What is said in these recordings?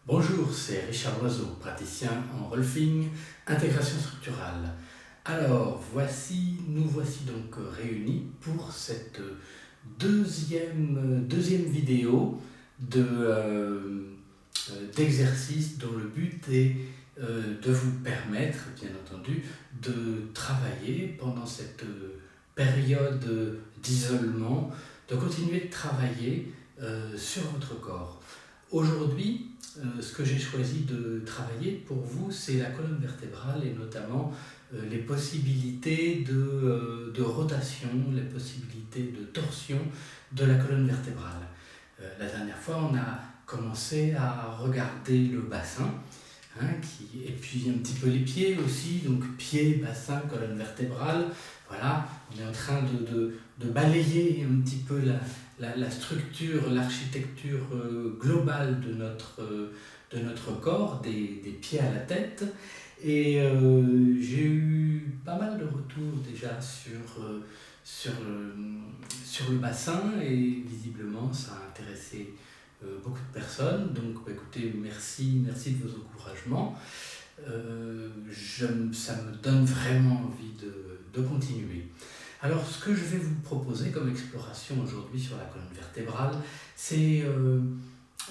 Bonjour, c'est Richard Loiseau, praticien en rolfing, intégration structurale. Alors, nous voici donc réunis pour cette deuxième vidéo d'exercice dont le but est de vous permettre, bien entendu, de travailler pendant cette période d'isolement, de continuer de travailler sur votre corps. Aujourd'hui, ce que j'ai choisi de travailler pour vous, c'est la colonne vertébrale et notamment les possibilités de rotation, les possibilités de torsion de la colonne vertébrale. La dernière fois, on a commencé à regarder le bassin, et puis un petit peu les pieds aussi, donc pieds, bassin, colonne vertébrale. Voilà, on est en train de balayer un petit peu la structure, l'architecture globale de notre corps, des pieds à la tête. Et j'ai eu pas mal de retours déjà sur le bassin, et visiblement ça a intéressé beaucoup de personnes. Donc écoutez, merci de vos encouragements. Ça me donne vraiment envie de continuer. Alors, ce que je vais vous proposer comme exploration aujourd'hui sur la colonne vertébrale, c'est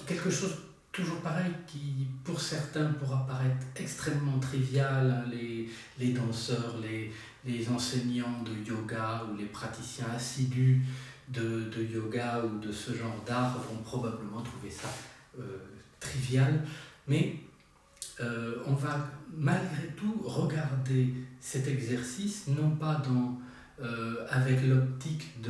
quelque chose toujours pareil qui, pour certains, pourra paraître extrêmement trivial. Les danseurs, les enseignants de yoga ou les praticiens assidus de yoga ou de ce genre d'art vont probablement trouver ça trivial. Mais on va malgré tout regarder cet exercice, non pas avec l'optique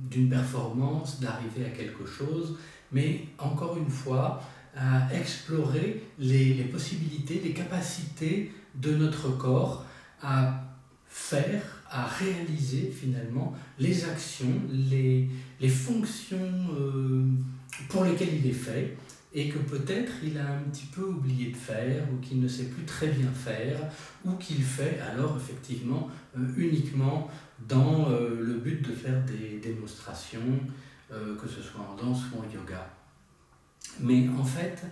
d'une performance, d'arriver à quelque chose, mais encore une fois, à explorer les possibilités, les capacités de notre corps à faire, à réaliser finalement les actions, les fonctions pour lesquelles il est fait, et que peut-être il a un petit peu oublié de faire, ou qu'il ne sait plus très bien faire, ou qu'il fait alors effectivement uniquement dans le but de faire des démonstrations, que ce soit en danse ou en yoga. Mais en fait,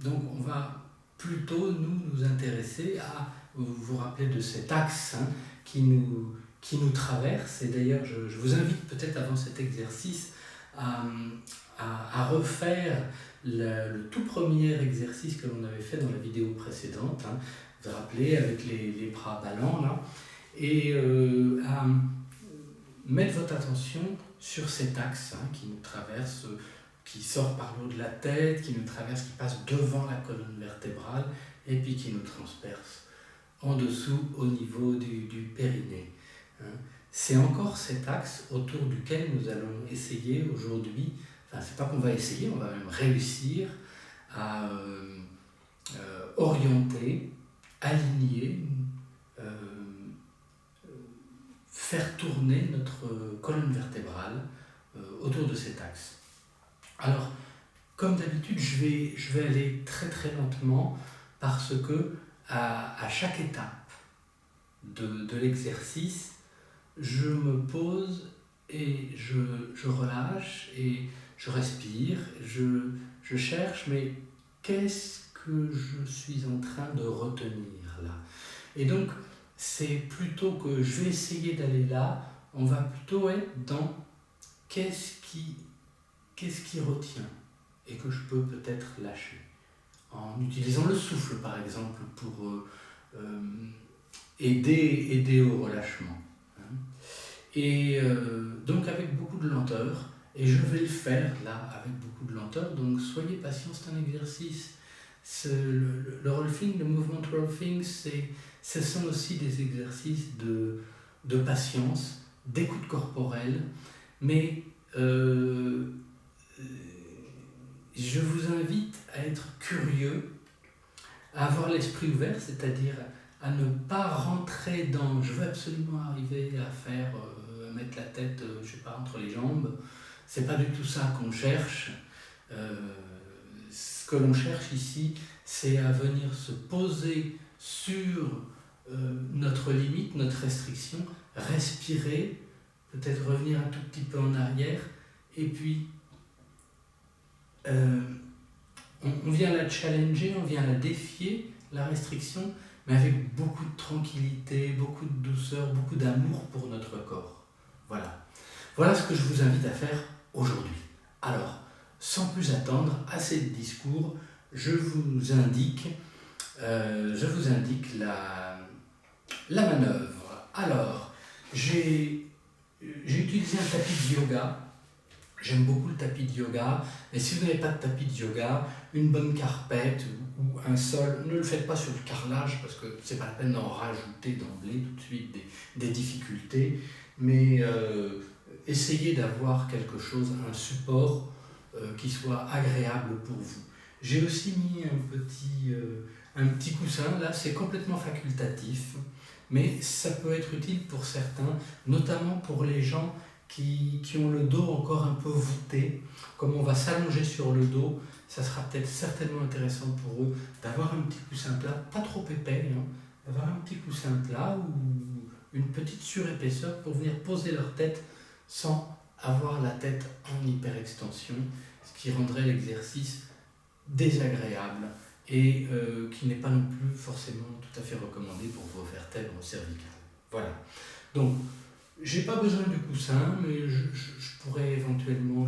donc on va plutôt nous intéresser à vous rappeler de cet axe qui nous traverse. Et d'ailleurs, je vous invite peut-être avant cet exercice à refaire le tout premier exercice que l'on avait fait dans la vidéo précédente, vous vous rappelez, avec les bras ballants là, et à mettre votre attention sur cet axe qui nous traverse, qui sort par le haut de la tête, qui nous traverse, qui passe devant la colonne vertébrale et puis qui nous transperce en dessous au niveau du périnée. C'est encore cet axe autour duquel nous allons essayer aujourd'hui, enfin c'est pas qu'on va essayer, on va même réussir à orienter, aligner, faire tourner notre colonne vertébrale autour de cet axe. Alors, comme d'habitude, je vais aller très très lentement parce que à chaque étape de l'exercice, je me pose et je relâche et je respire, je cherche, mais qu'est-ce que je suis en train de retenir là? Et donc, c'est plutôt que je vais essayer d'aller là, on va plutôt être dans qu'est-ce qui retient et que je peux peut-être lâcher. En utilisant le souffle, par exemple, pour aider au relâchement. Et donc avec beaucoup de lenteur, et je vais le faire là avec beaucoup de lenteur, donc soyez patients, c'est un exercice. Le rolfing, le mouvement de rolfing, ce sont aussi des exercices de patience, d'écoute corporelle, mais je vous invite à être curieux, à avoir l'esprit ouvert, c'est-à-dire à ne pas rentrer dans « je veux absolument arriver à faire, à mettre la tête, je sais pas, entre les jambes ». C'est pas du tout ça qu'on cherche. Ce que l'on cherche ici, c'est à venir se poser sur notre limite, notre restriction, respirer, peut-être revenir un tout petit peu en arrière Et puis, on vient la challenger, on vient la défier, la restriction, mais avec beaucoup de tranquillité, beaucoup de douceur, beaucoup d'amour pour notre corps. Voilà. Voilà ce que je vous invite à faire aujourd'hui. Alors, sans plus attendre, assez de discours, je vous indique la manœuvre. Alors, j'ai utilisé un tapis de yoga. J'aime beaucoup le tapis de yoga, mais si vous n'avez pas de tapis de yoga, une bonne carpette ou un sol, ne le faites pas sur le carrelage parce que c'est pas la peine d'en rajouter d'emblée tout de suite des difficultés, mais essayez d'avoir quelque chose, un support qui soit agréable pour vous. J'ai aussi mis un petit coussin, là c'est complètement facultatif, mais ça peut être utile pour certains, notamment pour les gens qui ont le dos encore un peu voûté. Comme on va s'allonger sur le dos, ça sera peut-être certainement intéressant pour eux d'avoir un petit coussin plat, pas trop épais, hein, d'avoir un petit coussin plat ou une petite surépaisseur pour venir poser leur tête sans avoir la tête en hyperextension, ce qui rendrait l'exercice désagréable et qui n'est pas non plus forcément tout à fait recommandé pour vos vertèbres cervicales. Voilà. Donc, j'ai pas besoin du coussin, mais je pourrais éventuellement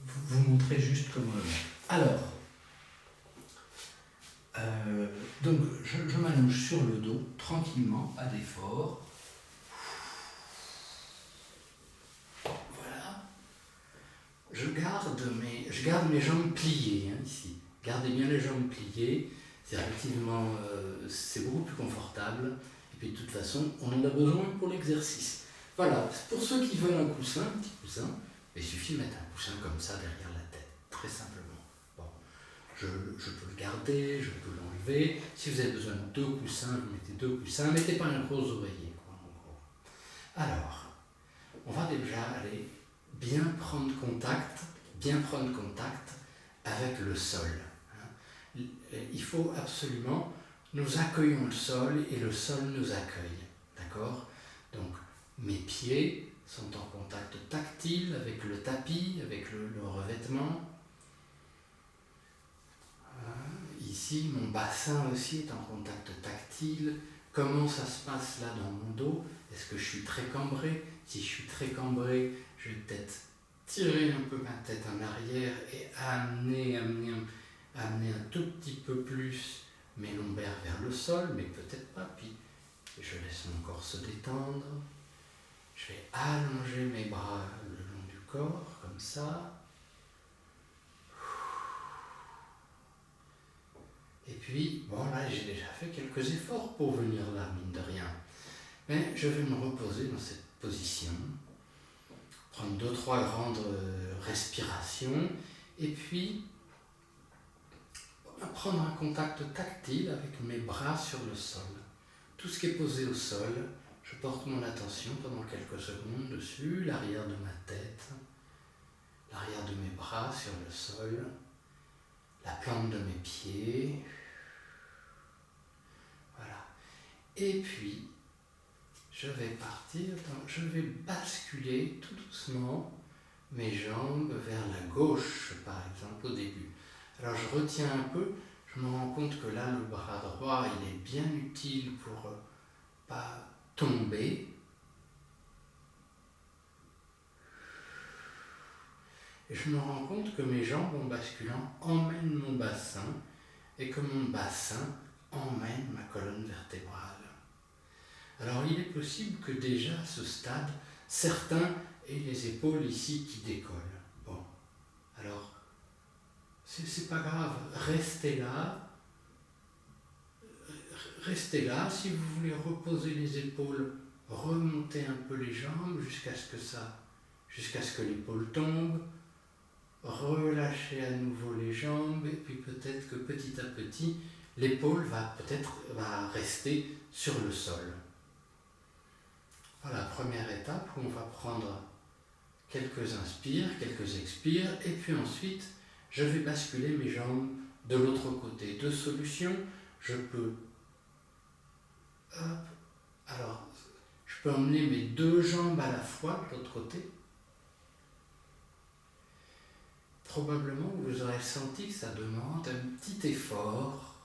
vous montrer juste comment le mettre. Alors, donc je m'allonge sur le dos, tranquillement, pas d'effort. Voilà. Je garde mes jambes pliées, hein, ici. Gardez bien les jambes pliées, c'est beaucoup plus confortable. Et puis de toute façon, on en a besoin pour l'exercice. Voilà, pour ceux qui veulent un petit coussin, il suffit de mettre un coussin comme ça derrière la tête, très simplement. Bon, je peux le garder, je peux l'enlever. Si vous avez besoin de 2 coussins, vous mettez 2 coussins, mettez pas un gros oreiller, quoi, en gros. Alors, on va déjà aller bien prendre contact avec le sol. Il faut absolument, nous accueillons le sol et le sol nous accueille, d'accord? Donc, mes pieds sont en contact tactile avec le tapis, avec le revêtement. Ici, mon bassin aussi est en contact tactile. Comment ça se passe là dans mon dos? Est-ce que je suis très cambré? Si je suis très cambré, je vais peut-être tirer un peu ma tête en arrière et amener un tout petit peu plus mes lombaires vers le sol, mais peut-être pas. Puis je laisse mon corps se détendre. Je vais allonger mes bras le long du corps, comme ça. Et puis, bon là, j'ai déjà fait quelques efforts pour venir là, mine de rien. Mais je vais me reposer dans cette position, prendre 2-3 grandes respirations, et puis prendre un contact tactile avec mes bras sur le sol. Tout ce qui est posé au sol, je porte mon attention pendant quelques secondes dessus, l'arrière de ma tête, l'arrière de mes bras sur le sol, la plante de mes pieds. Voilà. Et puis, je vais basculer tout doucement mes jambes vers la gauche, par exemple, au début. Alors je retiens un peu, je me rends compte que là, le bras droit, il est bien utile pour pas tomber. Et je me rends compte que mes jambes, en basculant, emmènent mon bassin et que mon bassin emmène ma colonne vertébrale. Alors il est possible que déjà à ce stade, certains aient les épaules ici qui décollent. Bon, alors c'est pas grave, restez là, si vous voulez reposer les épaules, remontez un peu les jambes jusqu'à ce que l'épaule tombe, relâchez à nouveau les jambes, et puis peut-être que petit à petit, l'épaule va rester sur le sol. Voilà, première étape où on va prendre quelques inspires, quelques expires, et puis ensuite, je vais basculer mes jambes de l'autre côté. 2 solutions, je peux emmener mes 2 jambes à la fois de l'autre côté, probablement vous aurez senti que ça demande un petit effort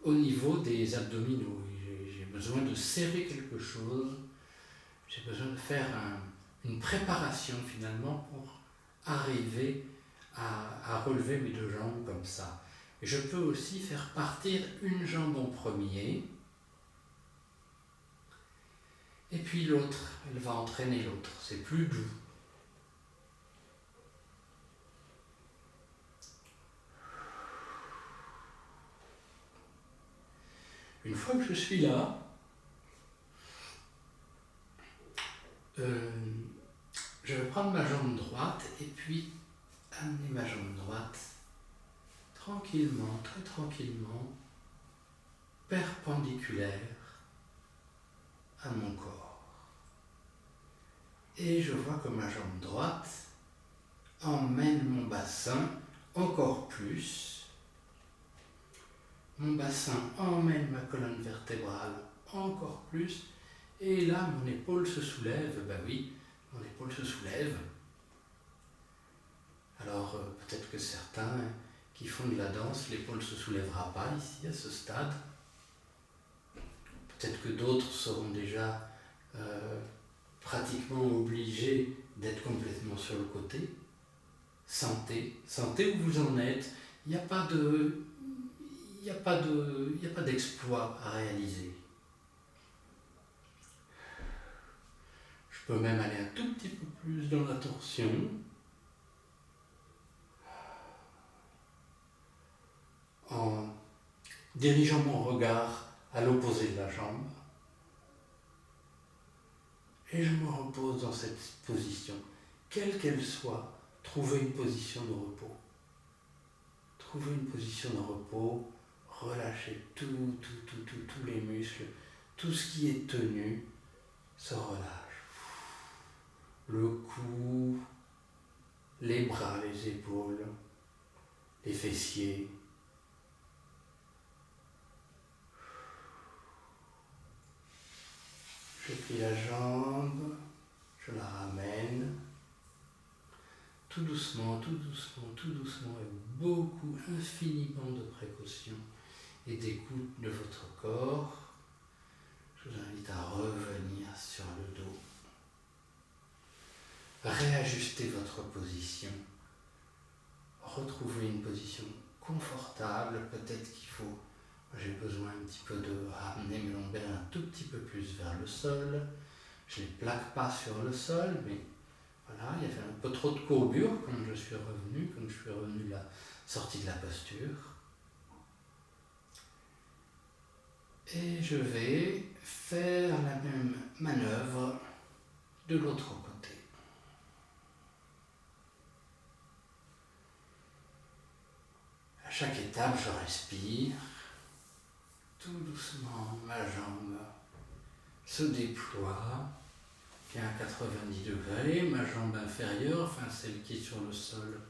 au niveau des abdominaux. J'ai besoin de serrer quelque chose, j'ai besoin de faire une préparation finalement pour arriver à relever mes deux jambes comme ça. Et je peux aussi faire partir une jambe en premier, et puis l'autre, elle va entraîner l'autre, c'est plus doux. Une fois que je suis là, je vais prendre ma jambe droite et puis amener ma jambe droite tranquillement, très tranquillement, perpendiculaire à mon corps. Et je vois que ma jambe droite emmène mon bassin encore plus. Mon bassin emmène ma colonne vertébrale encore plus. Et là, mon épaule se soulève. Ben oui, mon épaule se soulève. Alors, peut-être que certains qui font de la danse, l'épaule ne se soulèvera pas ici, à ce stade. Peut-être que d'autres seront déjà pratiquement obligés d'être complètement sur le côté. Sentez où vous en êtes. Il n'y a pas d'exploit à réaliser. Je peux même aller un tout petit peu plus dans la torsion. En dirigeant mon regard à l'opposé de la jambe. Et je me repose dans cette position, quelle qu'elle soit. Trouvez une position de repos. Trouvez une position de repos, relâchez tous les muscles, tout ce qui est tenu se relâche. Le cou, les bras, les épaules, les fessiers. Je plie la jambe, je la ramène. Tout doucement, et beaucoup, infiniment de précaution et d'écoute de votre corps. Je vous invite à revenir sur le dos. Réajustez votre position. Retrouvez une position confortable. Peut-être qu'il faut, j'ai besoin un petit peu de ramener mes lombaires un tout petit peu plus vers le sol. Je ne les plaque pas sur le sol, mais voilà, il y avait un peu trop de courbure quand je suis revenu de la sortie de la posture. Et je vais faire la même manœuvre de l'autre côté. À chaque étape, je respire. Tout doucement, ma jambe se déploie. Qui est à 90 degrés, ma jambe inférieure, enfin celle qui est sur le sol,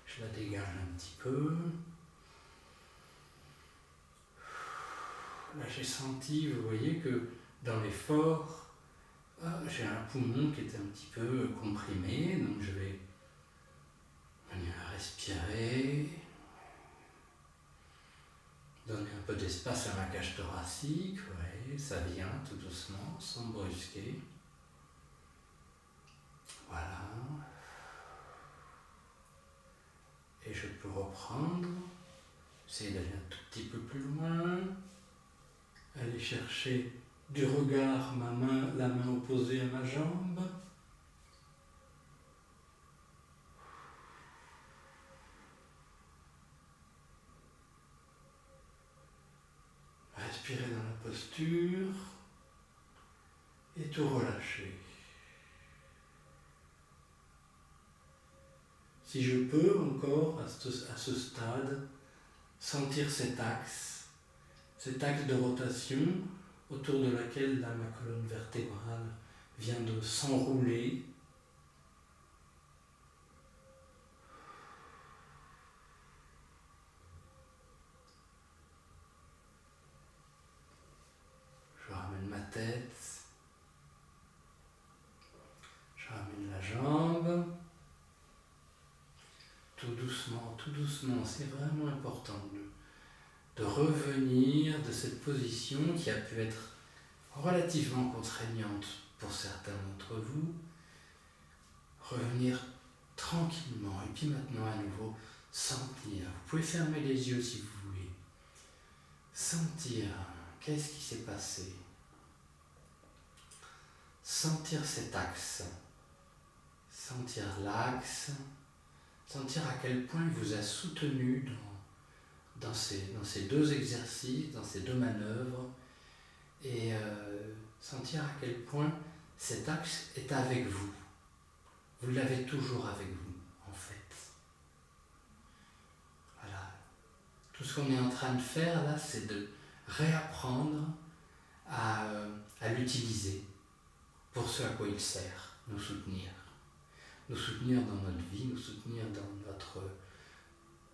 je la dégage un petit peu. Là j'ai senti, vous voyez que dans l'effort, j'ai un poumon qui est un petit peu comprimé, donc je vais venir respirer, donner un peu d'espace à ma cage thoracique, ouais, ça vient tout doucement, sans brusquer. Voilà. Et je peux reprendre, essayer d'aller un tout petit peu plus loin, aller chercher du regard la main opposée à ma jambe. Respirer dans la posture et tout relâcher. Si je peux encore, à ce stade, sentir cet axe de rotation autour de laquelle là, ma colonne vertébrale vient de s'enrouler. Je ramène ma tête, je ramène la jambe. c'est vraiment important de revenir de cette position qui a pu être relativement contraignante pour certains d'entre vous. Revenir tranquillement et puis maintenant à nouveau sentir. Vous pouvez fermer les yeux si vous voulez. Sentir qu'est-ce qui s'est passé. Sentir cet axe. Sentir l'axe. Sentir à quel point il vous a soutenu dans ces deux exercices, dans ces deux manœuvres. Et sentir à quel point cet axe est avec vous. Vous l'avez toujours avec vous, en fait. Voilà. Tout ce qu'on est en train de faire là, c'est de réapprendre à l'utiliser pour ce à quoi il sert, nous soutenir. Nous soutenir dans notre vie, nous soutenir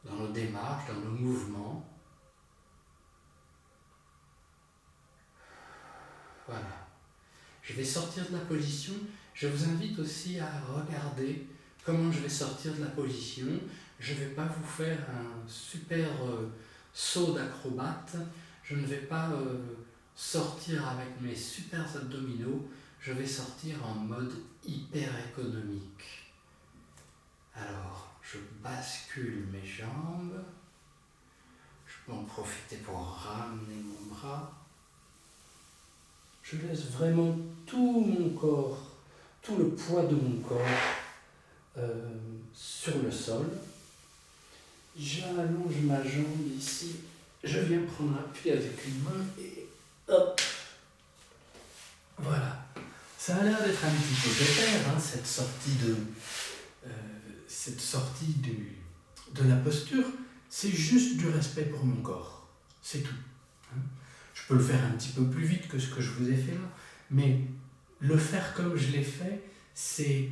dans nos démarches, dans nos mouvements. Voilà. Je vais sortir de la position. Je vous invite aussi à regarder comment je vais sortir de la position. Je ne vais pas vous faire un super saut d'acrobate. Je ne vais pas sortir avec mes super abdominaux. Je vais sortir en mode hyper économique. Alors, je bascule mes jambes. Je peux en profiter pour ramener mon bras. Je laisse vraiment tout mon corps, tout le poids de mon corps sur le sol. J'allonge ma jambe ici. Je viens prendre appui avec une main et hop. Voilà. Ça a l'air d'être un petit peu pépère, hein, cette sortie de la posture. C'est juste du respect pour mon corps. C'est tout. Hein. Je peux le faire un petit peu plus vite que ce que je vous ai fait là, mais le faire comme je l'ai fait, c'est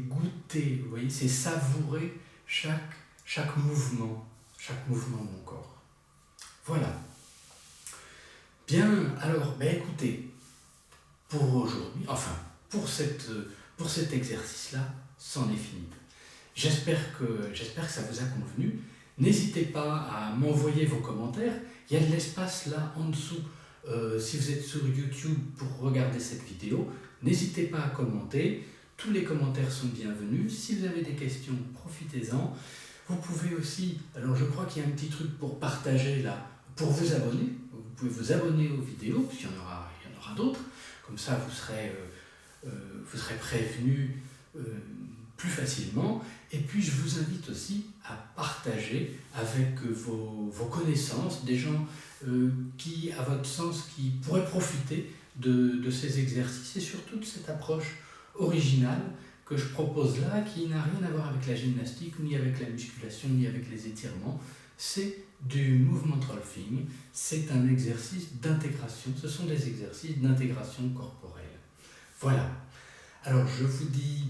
goûter, vous voyez, c'est savourer chaque mouvement de mon corps. Voilà. Bien, alors, écoutez, pour aujourd'hui, enfin, pour cet exercice-là, c'en est fini. J'espère que ça vous a convenu. N'hésitez pas à m'envoyer vos commentaires. Il y a de l'espace là en dessous si vous êtes sur YouTube pour regarder cette vidéo. N'hésitez pas à commenter. Tous les commentaires sont bienvenus. Si vous avez des questions, profitez-en. Vous pouvez aussi, alors je crois qu'il y a un petit truc pour partager là, pour vous abonner. Vous pouvez vous abonner aux vidéos, puisqu'il y en aura d'autres. Comme ça, vous serez prévenus plus facilement. Et puis, je vous invite aussi à partager avec vos connaissances, des gens qui, à votre sens, qui pourraient profiter de ces exercices et surtout de cette approche originale que je propose là, qui n'a rien à voir avec la gymnastique, ni avec la musculation, ni avec les étirements. C'est du movement rolfing, c'est un exercice d'intégration, ce sont des exercices d'intégration corporelle. Voilà. Alors, je vous dis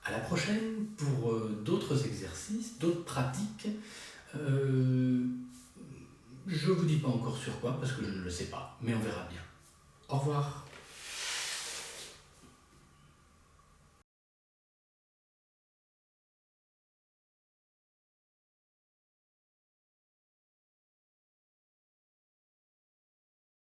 à la prochaine pour d'autres exercices, d'autres pratiques. Je ne vous dis pas encore sur quoi, parce que je ne le sais pas, mais on verra bien. Au revoir.